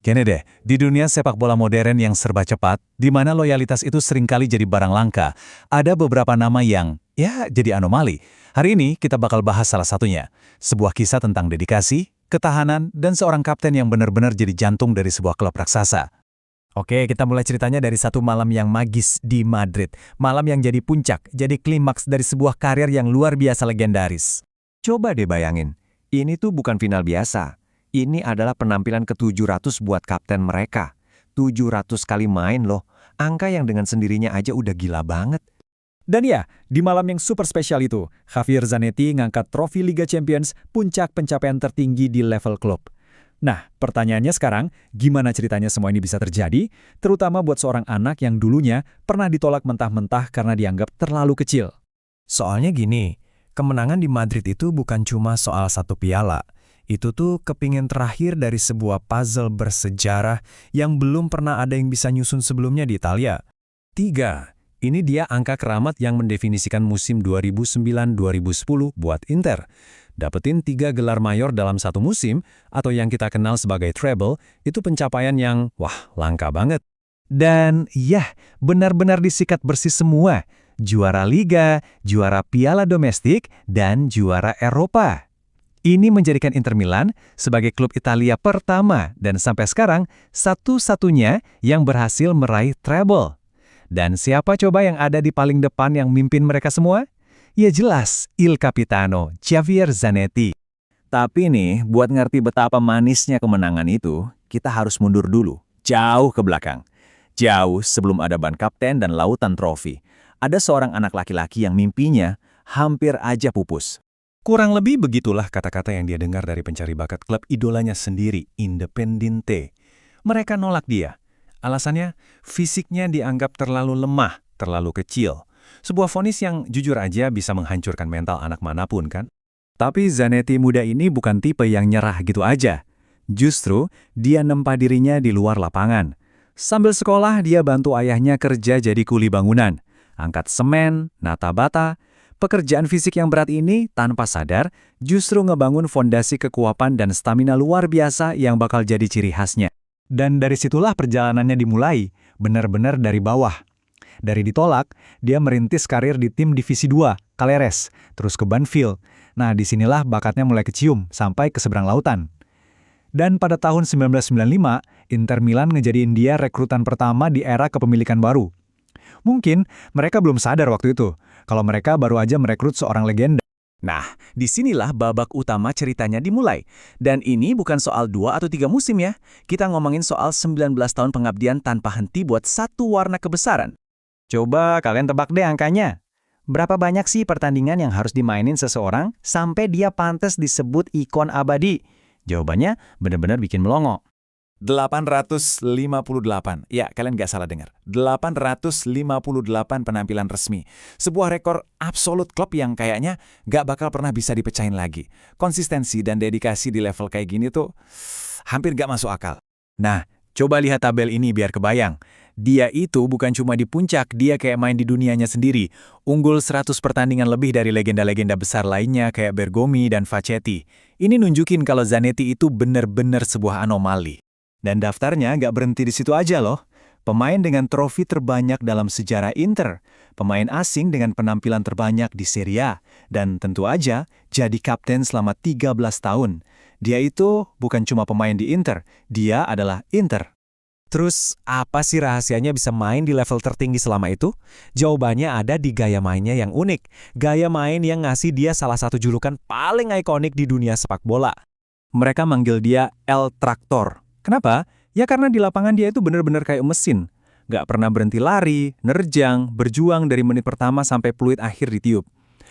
Gini deh, di dunia sepak bola modern yang serba cepat, di mana loyalitas itu seringkali jadi barang langka, ada beberapa nama yang, ya, jadi anomali. Hari ini kita bakal bahas salah satunya. Sebuah kisah tentang dedikasi, ketahanan, dan seorang kapten yang benar-benar jadi jantung dari sebuah klub raksasa. Oke, kita mulai ceritanya dari satu malam yang magis di Madrid. Malam yang jadi puncak, jadi klimaks dari sebuah karir yang luar biasa legendaris. Coba deh bayangin, ini tuh bukan final biasa. Ini adalah penampilan ke-700 buat kapten mereka. 700 kali main loh, angka yang dengan sendirinya aja udah gila banget. Dan ya, di malam yang super spesial itu, Javier Zanetti ngangkat trofi Liga Champions, puncak pencapaian tertinggi di level klub. Nah, pertanyaannya sekarang, gimana ceritanya semua ini bisa terjadi? Terutama buat seorang anak yang dulunya pernah ditolak mentah-mentah karena dianggap terlalu kecil. Soalnya gini, kemenangan di Madrid itu bukan cuma soal satu piala. Itu tuh kepingin terakhir dari sebuah puzzle bersejarah yang belum pernah ada yang bisa nyusun sebelumnya di Italia. 3. Ini dia angka keramat yang mendefinisikan musim 2009-2010 buat Inter. Dapetin 3 gelar mayor dalam satu musim, atau yang kita kenal sebagai treble, itu pencapaian yang, wah, langka banget. Dan ya, benar-benar disikat bersih semua. Juara Liga, juara Piala Domestik, dan juara Eropa. Ini menjadikan Inter Milan sebagai klub Italia pertama dan sampai sekarang satu-satunya yang berhasil meraih treble. Dan siapa coba yang ada di paling depan yang mimpin mereka semua? Ya jelas, Il Capitano, Javier Zanetti. Tapi nih, buat ngerti betapa manisnya kemenangan itu, kita harus mundur dulu, jauh ke belakang. Jauh sebelum ada ban kapten dan lautan trofi. Ada seorang anak laki-laki yang mimpinya hampir aja pupus. Kurang lebih begitulah kata-kata yang dia dengar dari pencari bakat klub idolanya sendiri, Independiente. Mereka nolak dia. Alasannya, fisiknya dianggap terlalu lemah, terlalu kecil. Sebuah vonis yang jujur aja bisa menghancurkan mental anak manapun kan? Tapi Zanetti muda ini bukan tipe yang nyerah gitu aja. Justru, dia nempa dirinya di luar lapangan. Sambil sekolah, dia bantu ayahnya kerja jadi kuli bangunan. Angkat semen, nata bata. Pekerjaan fisik yang berat ini, tanpa sadar, justru ngebangun fondasi kekuatan dan stamina luar biasa yang bakal jadi ciri khasnya. Dan dari situlah perjalanannya dimulai, benar-benar dari bawah. Dari ditolak, dia merintis karir di tim Divisi 2, Caleres, terus ke Banfield. Nah, disinilah bakatnya mulai kecium, sampai ke seberang lautan. Dan pada tahun 1995, Inter Milan ngejadiin dia rekrutan pertama di era kepemilikan baru. Mungkin mereka belum sadar waktu itu, kalau mereka baru aja merekrut seorang legenda. Nah, disinilah babak utama ceritanya dimulai. Dan ini bukan soal 2 atau 3 musim ya. Kita ngomongin soal 19 tahun pengabdian tanpa henti buat satu warna kebesaran. Coba kalian tebak deh angkanya. Berapa banyak sih pertandingan yang harus dimainin seseorang sampai dia pantas disebut ikon abadi? Jawabannya benar-benar bikin melongo. 858. Ya, kalian nggak salah dengar. 858 penampilan resmi. Sebuah rekor absolut klub yang kayaknya nggak bakal pernah bisa dipecahin lagi. Konsistensi dan dedikasi di level kayak gini tuh hampir nggak masuk akal. Nah, coba lihat tabel ini biar kebayang. Dia itu bukan cuma di puncak, dia kayak main di dunianya sendiri. Unggul 100 pertandingan lebih dari legenda-legenda besar lainnya kayak Bergomi dan Facchetti. Ini nunjukin kalau Zanetti itu benar-benar sebuah anomali. Dan daftarnya nggak berhenti di situ aja loh. Pemain dengan trofi terbanyak dalam sejarah Inter, pemain asing dengan penampilan terbanyak di Serie A, dan tentu aja jadi kapten selama 13 tahun. Dia itu bukan cuma pemain di Inter, dia adalah Inter. Terus, apa sih rahasianya bisa main di level tertinggi selama itu? Jawabannya ada di gaya mainnya yang unik. Gaya main yang ngasih dia salah satu julukan paling ikonik di dunia sepak bola. Mereka manggil dia El Tractor. Kenapa? Ya karena di lapangan dia itu benar-benar kayak mesin. Nggak pernah berhenti lari, nerjang, berjuang dari menit pertama sampai peluit akhir ditiup.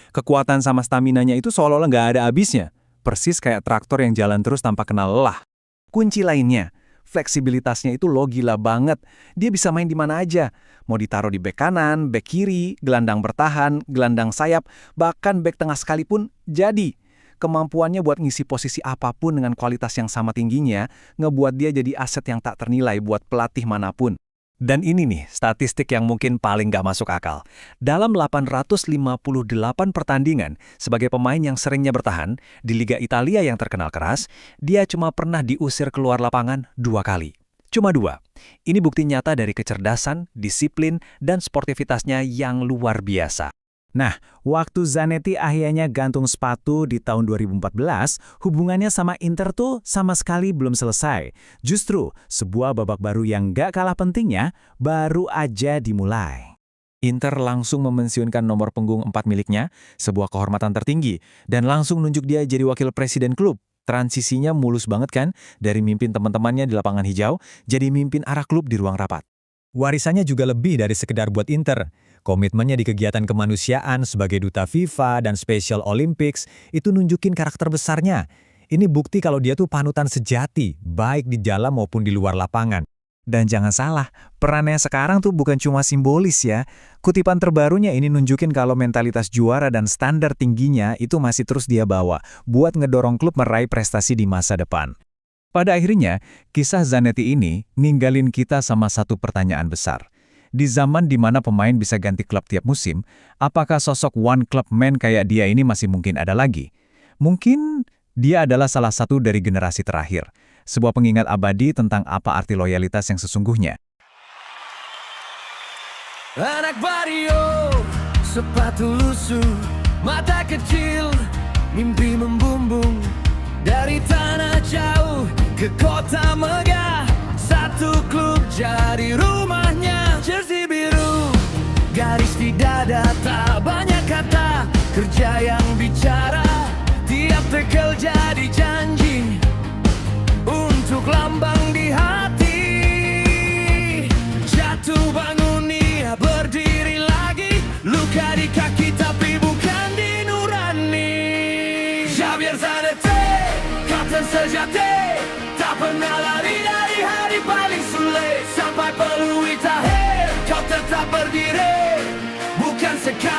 Kekuatan sama staminanya itu seolah-olah nggak ada habisnya. Persis kayak traktor yang jalan terus tanpa kenal lelah. Kunci lainnya, fleksibilitasnya itu lo gila banget. Dia bisa main di mana aja. Mau ditaruh di bek kanan, bek kiri, gelandang bertahan, gelandang sayap, bahkan bek tengah sekalipun jadi. Kemampuannya buat ngisi posisi apapun dengan kualitas yang sama tingginya, ngebuat dia jadi aset yang tak ternilai buat pelatih manapun. Dan ini nih, statistik yang mungkin paling gak masuk akal. Dalam 858 pertandingan, sebagai pemain yang seringnya bertahan, di Liga Italia yang terkenal keras, dia cuma pernah diusir keluar lapangan 2 kali. Cuma 2. Ini bukti nyata dari kecerdasan, disiplin, dan sportivitasnya yang luar biasa. Nah, waktu Zanetti akhirnya gantung sepatu di tahun 2014, hubungannya sama Inter tuh sama sekali belum selesai. Justru, sebuah babak baru yang gak kalah pentingnya, baru aja dimulai. Inter langsung memensiunkan nomor punggung 4 miliknya, sebuah kehormatan tertinggi, dan langsung nunjuk dia jadi wakil presiden klub. Transisinya mulus banget kan, dari mimpin teman-temannya di lapangan hijau, jadi mimpin arah klub di ruang rapat. Warisannya juga lebih dari sekedar buat Inter. Komitmennya di kegiatan kemanusiaan sebagai duta FIFA dan Special Olympics itu nunjukin karakter besarnya. Ini bukti kalau dia tuh panutan sejati, baik di dalam maupun di luar lapangan. Dan jangan salah, perannya sekarang tuh bukan cuma simbolis ya. Kutipan terbarunya ini nunjukin kalau mentalitas juara dan standar tingginya itu masih terus dia bawa buat ngedorong klub meraih prestasi di masa depan. Pada akhirnya, kisah Zanetti ini ninggalin kita sama satu pertanyaan besar. Di zaman di mana pemain bisa ganti klub tiap musim, apakah sosok one club man kayak dia ini masih mungkin ada lagi? Mungkin dia adalah salah satu dari generasi terakhir. Sebuah pengingat abadi tentang apa arti loyalitas yang sesungguhnya. Anak Barrio, sepatu lusuh, mata kecil, mimpi membumbung. Dari tanah jauh ke kota megah, satu klub jadi rumahnya. Jersey biru, garis di dada, tak banyak kata, kerja yang bicara. Tiap tekel jadi janji untuk lambang di hati. Jatuh bangun ia berdiri lagi, luka di kaki tapi bukan di nurani. Javier Zanetti, kapten sejati, tak pernah lari dari hari paling sulit. Sampai peluit akhir, kau tetap berdiri, bukan sekali.